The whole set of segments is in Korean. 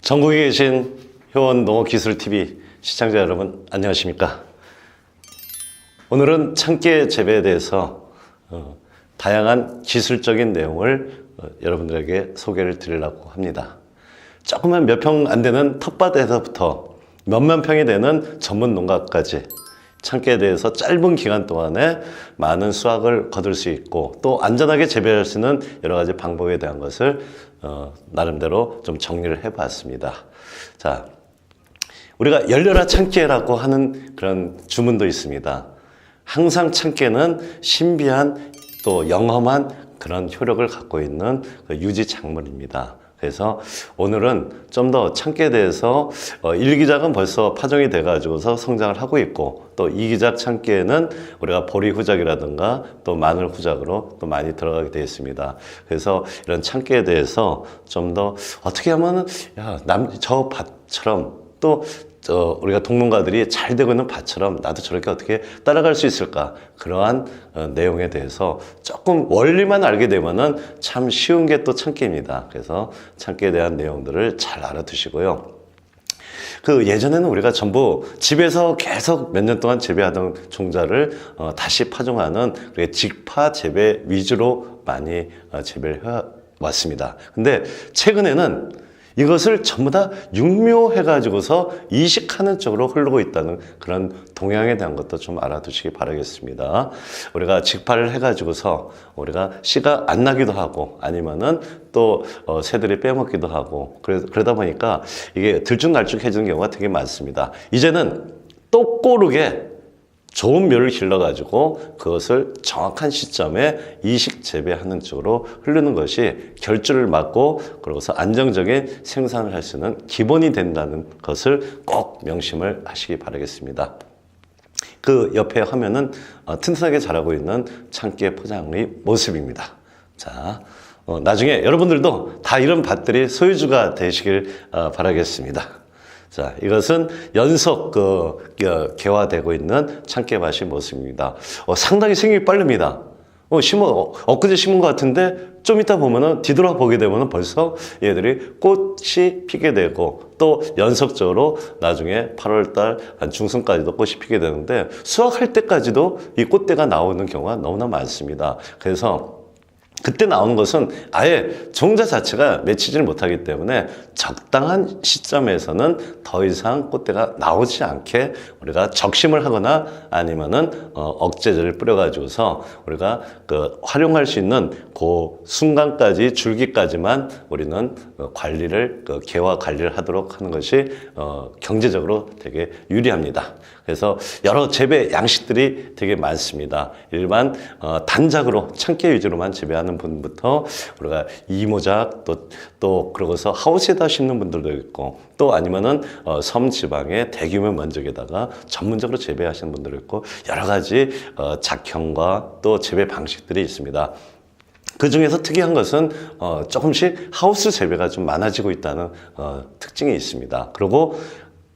전국에 계신 효원 농업기술TV 시청자 여러분 안녕하십니까? 오늘은 참깨 재배에 대해서 다양한 기술적인 내용을 여러분들에게 소개를 드리려고 합니다. 조그만 몇 평 안 되는 텃밭에서부터 몇만 평이 되는 전문 농가까지 참깨에 대해서 짧은 기간 동안에 많은 수확을 거둘 수 있고 또 안전하게 재배할 수 있는 여러 가지 방법에 대한 것을 나름대로 좀 정리를 해봤습니다. 자, 우리가 열려라 참깨라고 하는 그런 주문도 있습니다. 항상 참깨는 신비한 또 영험한 그런 효력을 갖고 있는 유지 작물입니다. 그래서 오늘은 좀 더 참깨에 대해서 1기작은 벌써 파종이 돼가지고서 성장을 하고 있고 또 2기작 참깨에는 우리가 보리 후작이라든가 또 마늘 후작으로 또 많이 들어가게 되어 있습니다. 그래서 이런 참깨에 대해서 좀 더 어떻게 하면 저 밭처럼 또 우리가 동農가들이 잘 되고 있는 밭처럼 나도 저렇게 어떻게 따라갈 수 있을까, 그러한 내용에 대해서 조금 원리만 알게 되면은 참 쉬운 게 또 참깨입니다. 그래서 참깨에 대한 내용들을 잘 알아두시고요. 예전에는 우리가 전부 집에서 계속 몇 년 동안 재배하던 종자를 다시 파종하는 직파 재배 위주로 많이 재배를 해왔습니다. 근데 최근에는 이것을 전부 다 육묘해가지고서 이식하는 쪽으로 흐르고 있다는 그런 동향에 대한 것도 좀 알아두시기 바라겠습니다. 우리가 직파를 해가지고서 우리가 씨가 안 나기도 하고 아니면은 또 새들이 빼먹기도 하고 그러다 보니까 이게 들쭉날쭉해지는 경우가 되게 많습니다. 이제는 똑고르게 좋은 묘를 길러가지고 그것을 정확한 시점에 이식 재배하는 쪽으로 흐르는 것이 결주를 막고 그러고서 안정적인 생산을 할 수 있는 기본이 된다는 것을 꼭 명심을 하시기 바라겠습니다. 그 옆에 화면은 튼튼하게 자라고 있는 참깨 포장의 모습입니다. 자, 나중에 여러분들도 다 이런 밭들이 소유주가 되시길 바라겠습니다. 자, 이것은 연속 개화되고 있는 참깨밭의 모습입니다. 상당히 생육이 빠릅니다. 엊그제 심은 것 같은데 좀 이따 보면은 뒤돌아 보게 되면은 벌써 얘들이 꽃이 피게 되고 또 연속적으로 나중에 8월달 한 중순까지도 꽃이 피게 되는데 수확할 때까지도 이 꽃대가 나오는 경우가 너무나 많습니다. 그래서 그때 나오는 것은 아예 종자 자체가 맺히지를 못하기 때문에 적당한 시점에서는 더 이상 꽃대가 나오지 않게 우리가 적심을 하거나 아니면은 억제제를 뿌려가지고서 우리가 활용할 수 있는 그 순간까지 줄기까지만 우리는 관리를 개화 관리를 하도록 하는 것이 경제적으로 되게 유리합니다. 그래서 여러 재배 양식들이 되게 많습니다. 일반 단작으로 참깨 위주로만 재배하는 분부터 우리가 이모작 또 그러고서 하우스에다 심는 분들도 있고 또 아니면은 섬 지방의 대규모 면적에다가 전문적으로 재배하시는 분들도 있고 여러 가지 작형과 또 재배 방식들이 있습니다. 그 중에서 특이한 것은 조금씩 하우스 재배가 좀 많아지고 있다는 특징이 있습니다. 그리고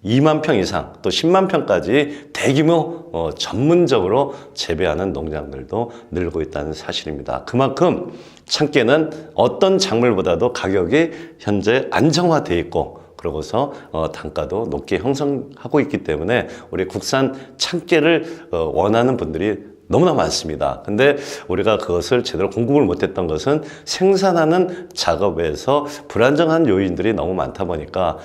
2만 평 이상 또 10만 평까지 대규모 전문적으로 재배하는 농장들도 늘고 있다는 사실입니다. 그만큼 참깨는 어떤 작물보다도 가격이 현재 안정화되어 있고 그러고서 단가도 높게 형성하고 있기 때문에 우리 국산 참깨를 원하는 분들이 너무나 많습니다. 근데 우리가 그것을 제대로 공급을 못했던 것은 생산하는 작업에서 불안정한 요인들이 너무 많다 보니까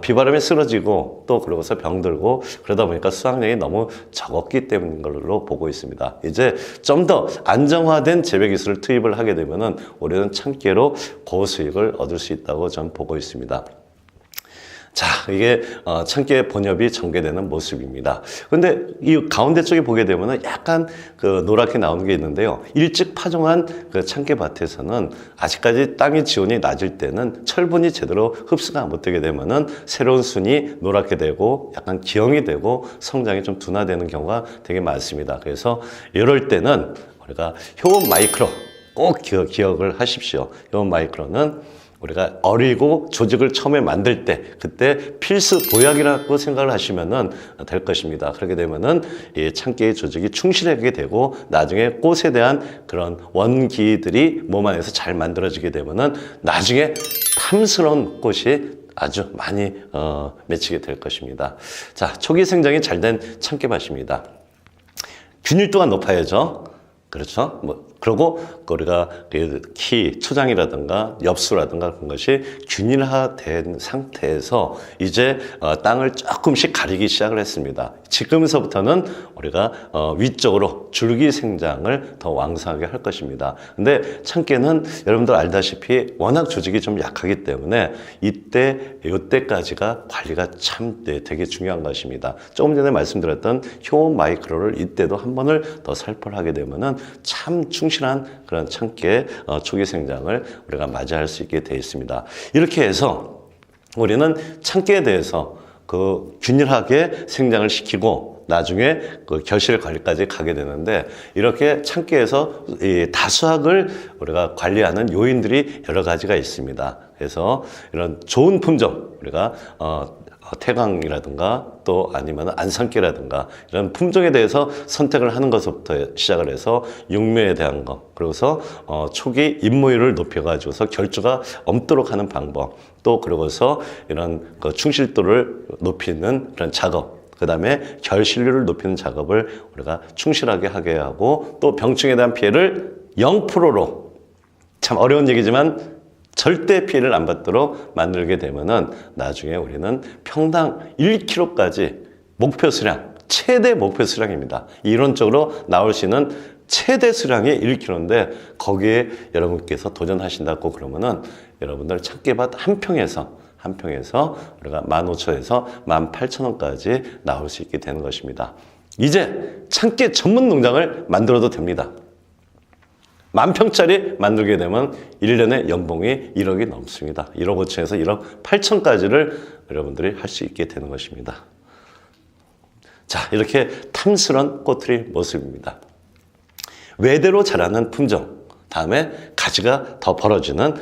비바람에 쓰러지고 또 그러고서 병들고 그러다 보니까 수확량이 너무 적었기 때문인 걸로 보고 있습니다. 이제 좀 더 안정화된 재배 기술을 투입을 하게 되면은 우리는 참깨로 고수익을 얻을 수 있다고 저는 보고 있습니다. 자, 이게 참깨 본엽이 전개되는 모습입니다. 근데 이 가운데 쪽에 보게 되면은 약간 노랗게 나오는 게 있는데요. 일찍 파종한 참깨밭에서는 아직까지 땅의 지온이 낮을 때는 철분이 제대로 흡수가 못 되게 되면은 새로운 순이 노랗게 되고 약간 기형이 되고 성장이 좀 둔화되는 경우가 되게 많습니다. 그래서 이럴 때는 우리가 효원 마이크로 꼭 기억을 하십시오. 효원 마이크로는 우리가 어리고 조직을 처음에 만들 때 그때 필수 보약이라고 생각을 하시면은 될 것입니다. 그렇게 되면은 이 참깨의 조직이 충실하게 되고 나중에 꽃에 대한 그런 원기들이 몸 안에서 잘 만들어지게 되면은 나중에 탐스러운 꽃이 아주 많이 맺히게 될 것입니다. 자, 초기 생장이 잘 된 참깨밭입니다. 균일도가 높아야죠. 그렇죠? 그리고 우리가 키, 초장이라든가 엽수라든가 그런 것이 균일화된 상태에서 이제 땅을 조금씩 가리기 시작을 했습니다. 지금서부터는 우리가 위쪽으로 줄기 생장을 더 왕성하게 할 것입니다. 근데 참깨는 여러분들 알다시피 워낙 조직이 좀 약하기 때문에 이때까지가 관리가 참 되게 중요한 것입니다. 조금 전에 말씀드렸던 효온 마이크로를 이때도 한 번을 더 살포를 하게 되면은 참 충실한 그런 참깨 초기 생장을 우리가 맞이할 수 있게 되어 있습니다. 이렇게 해서 우리는 참깨에 대해서 그 균일하게 생장을 시키고 나중에 그 결실 관리까지 가게 되는데, 이렇게 참깨에서 이 다수학을 우리가 관리하는 요인들이 여러 가지가 있습니다. 그래서 이런 좋은 품종, 우리가 태광이라든가 또 아니면 안산깨라든가 이런 품종에 대해서 선택을 하는 것부터 시작을 해서 육묘에 대한 것, 그래서 초기 잎모율을 높여가지고서 결주가 엄도록 하는 방법, 또 그러고서 이런 그 충실도를 높이는 그런 작업, 그 다음에 결실률을 높이는 작업을 우리가 충실하게 하게 하고, 또 병충해에 대한 피해를 0%로, 참 어려운 얘기지만 절대 피해를 안 받도록 만들게 되면은 나중에 우리는 평당 1kg까지 목표 수량, 최대 목표 수량입니다. 이론적으로 나올 수 있는 최대 수량이 1kg인데 거기에 여러분께서 도전하신다고 그러면은 여러분들 참깨밭 한 평에서 우리가 15,000원에서 18,000원까지 나올 수 있게 되는 것입니다. 이제 참깨 전문 농장을 만들어도 됩니다. 10,000평짜리 만들게 되면 1년에 연봉이 1억이 넘습니다. 1억 5천에서 1억 8천까지를 여러분들이 할 수 있게 되는 것입니다. 자, 이렇게 탐스런 꼬투리 모습입니다. 외대로 자라는 품종, 다음에 가지가 더 벌어지는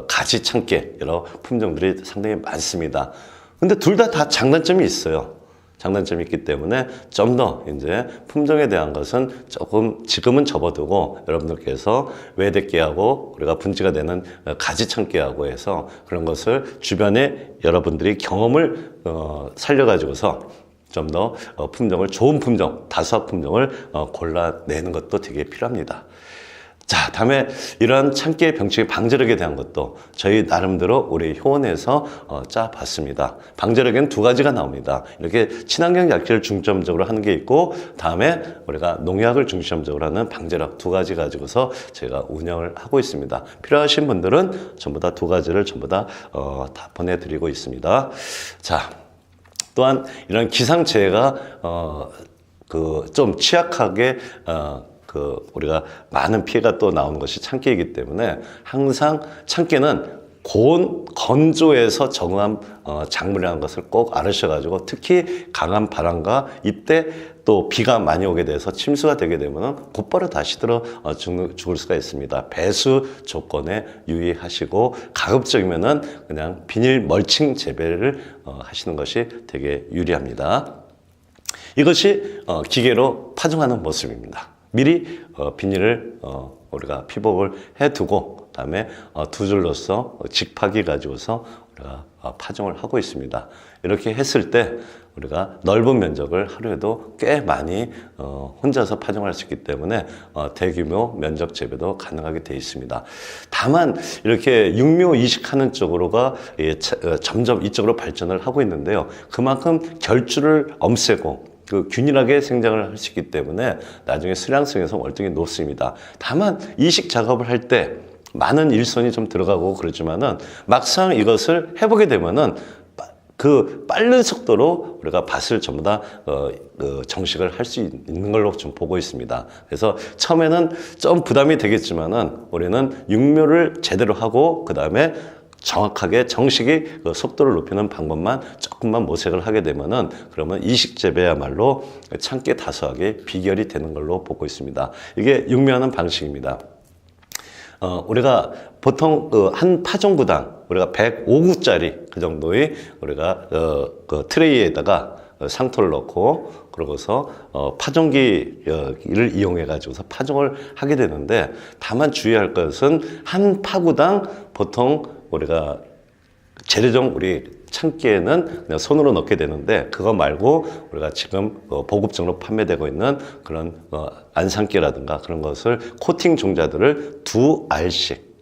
가지 참깨, 여러 품종들이 상당히 많습니다. 근데 둘 다 장단점이 있어요. 장단점이 있기 때문에 좀 더 이제 품종에 대한 것은 조금 지금은 접어두고 여러분들께서 외대깨하고 우리가 분지가 되는 가지 참깨하고 해서 그런 것을 주변에 여러분들이 경험을 살려가지고서 좀 더 품종을, 좋은 품종, 다수학 품종을 골라내는 것도 되게 필요합니다. 자, 다음에 이런 참깨 병충해 방제력에 대한 것도 저희 나름대로 우리 효원에서 짜봤습니다. 방제력에는 두 가지가 나옵니다. 이렇게 친환경 약재를 중점적으로 하는 게 있고, 다음에 우리가 농약을 중점적으로 하는 방제력 두 가지 가지고서 제가 운영을 하고 있습니다. 필요하신 분들은 전부 다 두 가지를 전부 다 보내드리고 있습니다. 자, 또한 이런 기상재해가 좀 취약하게 우리가 많은 피해가 또 나오는 것이 참깨이기 때문에 항상 참깨는 건조해서 적응한 작물이라는 것을 꼭 알으셔가지고, 특히 강한 바람과 이때 또 비가 많이 오게 돼서 침수가 되게 되면 곧바로 다시 죽을 수가 있습니다. 배수 조건에 유의하시고, 가급적이면은 그냥 비닐 멀칭 재배를 하시는 것이 되게 유리합니다. 이것이 기계로 파종하는 모습입니다. 미리 비닐을 우리가 피복을 해두고, 그다음에 두 줄로서 직파기 가지고서 우리가 파종을 하고 있습니다. 이렇게 했을 때 우리가 넓은 면적을 하루에도 꽤 많이 혼자서 파종할 수 있기 때문에 대규모 면적 재배도 가능하게 되어 있습니다. 다만 이렇게 육묘 이식하는 쪽으로가 점점 이쪽으로 발전을 하고 있는데요. 그만큼 결주를 엄세고 균일하게 생장을 할 수 있기 때문에 나중에 수량성에서 월등히 높습니다. 다만 이식 작업을 할 때 많은 일손이 좀 들어가고 그러지만은 막상 이것을 해보게 되면은 그 빠른 속도로 우리가 밭을 전부 다 정식을 할 수 있는 걸로 좀 보고 있습니다. 그래서 처음에는 좀 부담이 되겠지만은 우리는 육묘를 제대로 하고, 그 다음에 정확하게 정식이 속도를 높이는 방법만 조금만 모색을 하게 되면은, 그러면 이식 재배야말로 참깨 다수하게 비결이 되는 걸로 보고 있습니다. 이게 육묘하는 방식입니다. 우리가 보통 한 파종구당 우리가 105구짜리 그 정도의 우리가 트레이에다가 상토를 넣고, 그러고서 파종기를 이용해 가지고서 파종을 하게 되는데, 다만 주의할 것은 한 파구당 보통 우리가 재래종 우리 참깨는 그냥 손으로 넣게 되는데 그거 말고 우리가 지금 보급종으로 판매되고 있는 그런 안상깨라든가 그런 것을 코팅 종자들을 두 알씩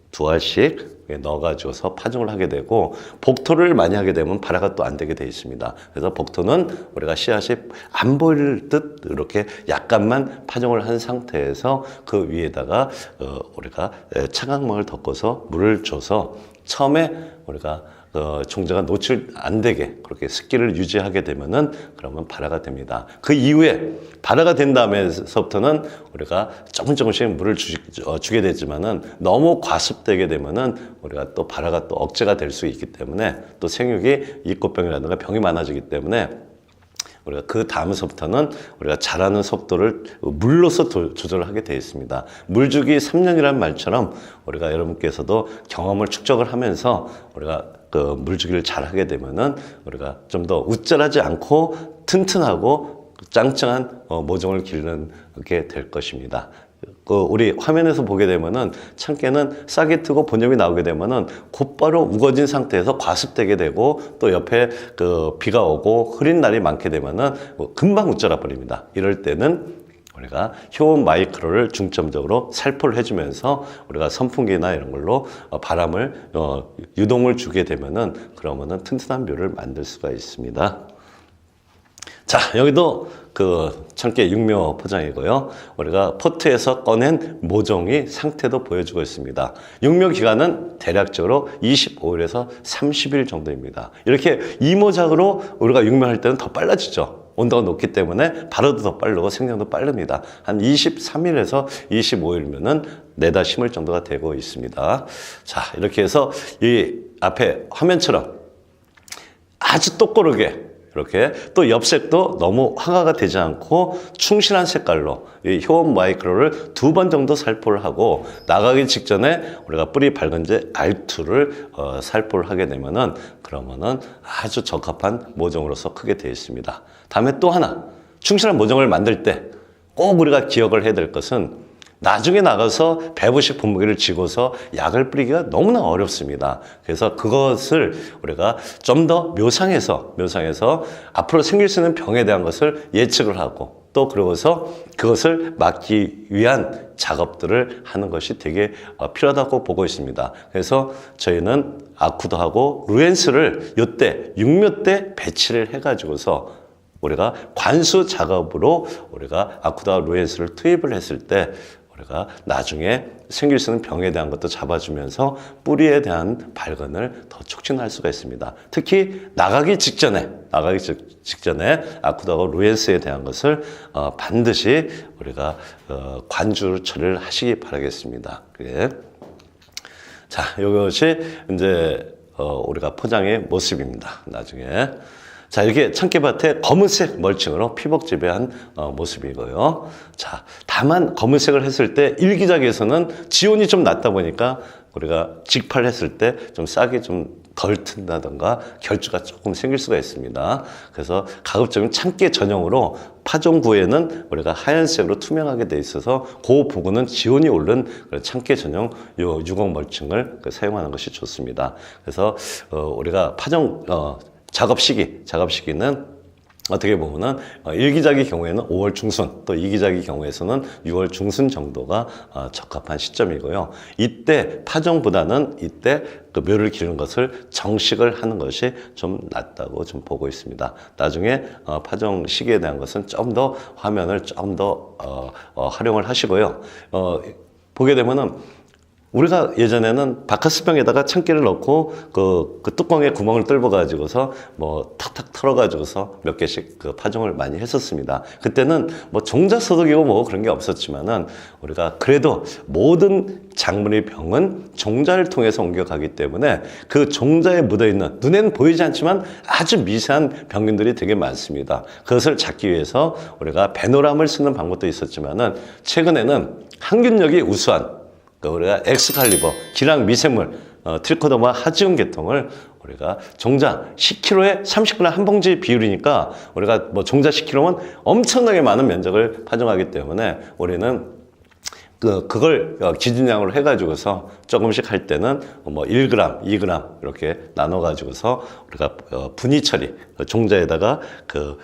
넣어가지고서 파종을 하게 되고, 복토를 많이 하게 되면 발화가 또 안 되게 되어 있습니다. 그래서 복토는 우리가 씨앗이 안 보일 듯 이렇게 약간만 파종을 한 상태에서 그 위에다가 우리가 차광막을 덮어서 물을 줘서 처음에 우리가 종자가 노출 안 되게 그렇게 습기를 유지하게 되면은 그러면 발화가 됩니다. 그 이후에 발화가 된 다음에서부터는 우리가 조금씩 물을 주게 되지만은 너무 과습되게 되면은 우리가 또 발화가 또 억제가 될 수 있기 때문에 또 생육이 이꽃병이라든가 병이 많아지기 때문에 우리가 그 다음서부터는 우리가 자라는 속도를 물로서 조절을 하게 되어 있습니다. 물주기 3년이라는 말처럼 우리가 여러분께서도 경험을 축적을 하면서 우리가 그 물주기를 잘 하게 되면은 우리가 좀 더 우쭐하지 않고 튼튼하고 짱짱한 모종을 기르게 될 것입니다. 우리 화면에서 보게 되면은 참깨는 싹이 트고 본엽이 나오게 되면은 곧바로 우거진 상태에서 과습되게 되고, 또 옆에 비가 오고 흐린 날이 많게 되면은 금방 우쩔어 버립니다. 이럴 때는 우리가 효온 마이크로를 중점적으로 살포를 해주면서 우리가 선풍기나 이런 걸로 바람을 유동을 주게 되면은 그러면은 튼튼한 묘를 만들 수가 있습니다. 자, 여기도 그 참깨 육묘 포장이고요. 우리가 포트에서 꺼낸 모종이 상태도 보여주고 있습니다. 육묘 기간은 대략적으로 25일에서 30일 정도입니다. 이렇게 이모작으로 우리가 육묘할 때는 더 빨라지죠. 온도가 높기 때문에 발효도 더 빠르고 생장도 빠릅니다. 한 23일에서 25일면은 내다 심을 정도가 되고 있습니다. 자, 이렇게 해서 이 앞에 화면처럼 아주 똑고르게 이렇게 또 옆색도 너무 황화가 되지 않고 충실한 색깔로 이 효온 마이크로를 2번 정도 살포를 하고, 나가기 직전에 우리가 뿌리 밝은제 R2를 살포를 하게 되면은 그러면은 아주 적합한 모종으로서 크게 되어 있습니다. 다음에 또 하나, 충실한 모종을 만들 때 꼭 우리가 기억을 해야 될 것은 나중에 나가서 배부식 분무기를 쥐고서 약을 뿌리기가 너무나 어렵습니다. 그래서 그것을 우리가 좀 더 묘상에서 앞으로 생길 수 있는 병에 대한 것을 예측을 하고, 또 그러고서 그것을 막기 위한 작업들을 하는 것이 되게 필요하다고 보고 있습니다. 그래서 저희는 아쿠도하고 루엔스를 이때 육묘 때 배치를 해가지고서 우리가 관수 작업으로 우리가 아쿠도와 루엔스를 투입을 했을 때 우리가 나중에 생길 수 있는 병에 대한 것도 잡아주면서 뿌리에 대한 발근을 더 촉진할 수가 있습니다. 특히 나가기 직전에 아쿠도와 루엔스에 대한 것을 반드시 우리가 관주 처리를 하시기 바라겠습니다. 그래. 자, 이것이 이제 우리가 포장의 모습입니다. 나중에. 자, 이렇게 참깨밭에 검은색 멀칭으로 피복지배한 모습이고요. 자, 다만 검은색을 했을 때 일기작에서는 지온이 좀 낮다 보니까 우리가 직파를 했을 때 좀 싹이 좀 덜 튼다던가 결주가 조금 생길 수가 있습니다. 그래서 가급적이면 참깨 전용으로 파종구에는 우리가 하얀색으로 투명하게 돼 있어서 그 부분은 지온이 오른 참깨 전용 요 유공 멀칭을 사용하는 것이 좋습니다. 그래서 우리가 파종 작업 시기는 어떻게 보면은 1기작의 경우에는 5월 중순, 또 2기작의 경우에서는 6월 중순 정도가 적합한 시점이고요. 이때 파종보다는 이때 그 묘를 기르는 것을 정식을 하는 것이 좀 낫다고 좀 보고 있습니다. 나중에 파종 시기에 대한 것은 좀 더 화면을 좀 더 활용을 하시고요. 보게 되면은 우리가 예전에는 바카스병에다가 참깨를 넣고 그 뚜껑에 구멍을 뚫어 가지고서 뭐 탁탁 털어 가지고서 몇 개씩 그 파종을 많이 했었습니다. 그때는 뭐 종자 소독이고 뭐 그런 게 없었지만은 우리가 그래도 모든 작물의 병은 종자를 통해서 옮겨가기 때문에 그 종자에 묻어 있는 눈에는 보이지 않지만 아주 미세한 병균들이 되게 많습니다. 그것을 잡기 위해서 우리가 베노람을 쓰는 방법도 있었지만은 최근에는 항균력이 우수한 우리가 엑스칼리버, 기랑 미생물, 트리코더마 하지움 계통을 우리가 종자 10kg에 30g 한 봉지 비율이니까 우리가 뭐 종자 10kg면 엄청나게 많은 면적을 파종하기 때문에 우리는 그걸 기준량으로 해가지고서 조금씩 할 때는 뭐 1g, 2g 이렇게 나눠가지고서 우리가 분위 처리, 종자에다가 그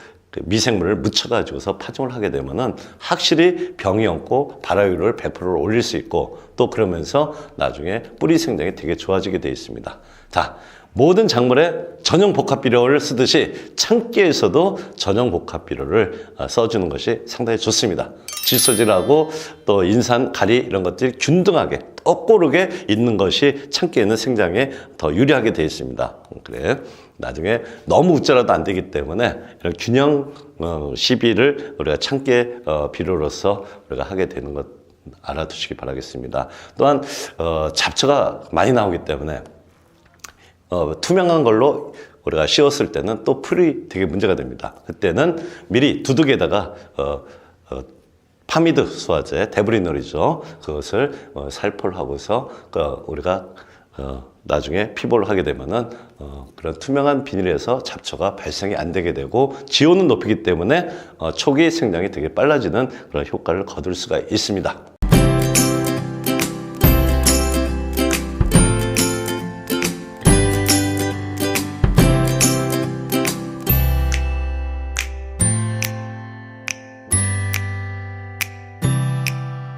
미생물을 묻혀가지고서 파종을 하게 되면은 확실히 병이 없고 발화율을 100%를 올릴 수 있고 또 그러면서 나중에 뿌리 생장이 되게 좋아지게 되어 있습니다. 자, 모든 작물에 전용 복합 비료를 쓰듯이 참깨에서도 전용 복합 비료를 써주는 것이 상당히 좋습니다. 질소질하고 또 인산, 가리 이런 것들이 균등하게 똑고르게 있는 것이 참깨에는 생장에 더 유리하게 되어 있습니다. 그래 나중에 너무 웃자라도 안 되기 때문에 이런 균형 시비를 우리가 참깨 비료로서 우리가 하게 되는 것 알아두시기 바라겠습니다. 또한 잡초가 많이 나오기 때문에 투명한 걸로 우리가 씌웠을 때는 또 풀이 되게 문제가 됩니다. 그때는 미리 두둑에다가 파미드 수화제, 데브리놀이죠. 그것을 살포를 하고서 우리가 나중에 피보를 하게 되면은 그런 투명한 비닐에서 잡초가 발생이 안 되게 되고 지온은 높이기 때문에 초기 생장이 되게 빨라지는 그런 효과를 거둘 수가 있습니다.